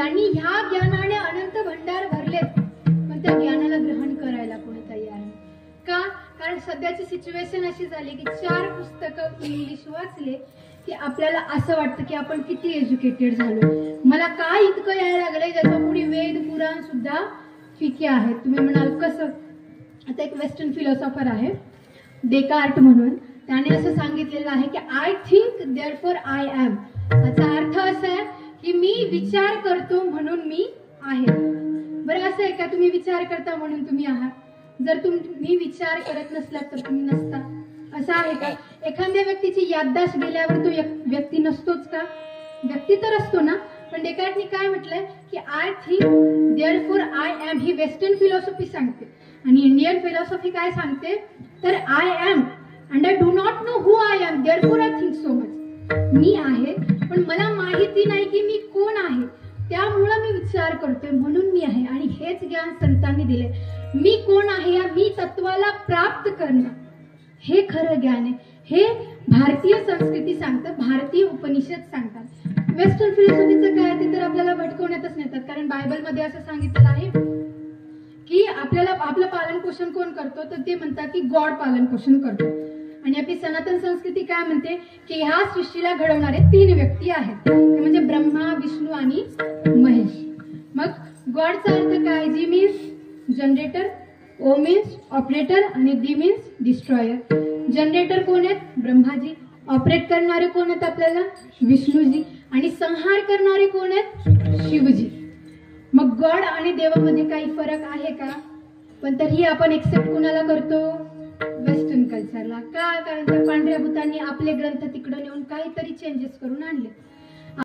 त्यांनी ह्या ज्ञानाने अनंत भंडार भरलेत, पण त्या ज्ञानाला ग्रहण करायला कोणी तयार नाही का? कारण सध्याची सिच्युएशन अशी झाली की 4 पुस्तकं इंग्लिश वाचले की आपल्याला असं वाटतं की आपण किती एज्युकेटेड झालो. मला काय इतकं यायला लागलंय ज्याचं पुढे वेद पुराण सुद्धा फिके आहेत. तुम्ही म्हणाल कसं? आता एक वेस्टर्न फिलॉसॉफर आहे डेकार्ट म्हणून, त्याने असं सांगितलेलं आहे की I think therefore I am. याचा अर्थ असा आहे की मी विचार करतो म्हणून मी आहे. बरं असं आहे का तुम्ही विचार करता म्हणून तुम्ही आहात? जर तुम्ही विचार करत नसलात तर तुम्ही नसता, असं आहे का? एखाद्या व्यक्तीची याददाश्त गेल्यावर तो व्यक्ती नसतोच का? व्यक्ती तर असतो ना. पण डेकार्टने काय म्हटलंय की I think therefore I am ही वेस्टर्न फिलॉसॉफी सांगते, आणि इंडियन फिलॉसॉफी काय सांगते तर I am and I do not know who I am therefore I think so much. मी आहे पण मला माहिती नाही की मी कोण आहे, त्यामुळं मी विचार करतोय म्हणून मी आहे. आणि हेच ज्ञान संतांनी दिले. मी कोण आहे या मी तत्वाला प्राप्त करणं हे खरं ज्ञान आहे. हे भारतीय संस्कृती सांगतात, भारतीय उपनिषद सांगतात. वेस्टर्न फिलॉसॉफीचं काय ते तर आपल्याला भटकवण्यातच नेतात. कारण बायबलमध्ये असं सांगितलेलं आहे की आपल्याला आपलं पालन पोषण कोण करतो तर ते म्हणतात की गॉड पालन पोषण करतो. आणि आपली सनातन संस्कृती काय म्हणते की ह्या सृष्टीला घडवणारे 3 व्यक्ती आहेत, ते म्हणजे ब्रह्मा, विष्णू आणि महेश. मग गॉडचा अर्थ काय? G means generator, O means operator आणि डी मीन्स डिस्ट्रॉयर. जनरेटर कोण आहेत? ब्रह्माजी. ऑपरेट करणारे कोण आहेत आपल्याला? विष्णूजी. आणि संहार करणारे कोण आहेत? शिवजी. मग गॉड आणि देवामध्ये काही फरक आहे का? पण तरीही आपण एक्सेप्ट कोणाला करतो? वेस्टर्न कल्चरला. का? कारण त्या पांढऱ्या भूतांनी आपले ग्रंथ तिकडे नेऊन काहीतरी चेंजेस करून आणले.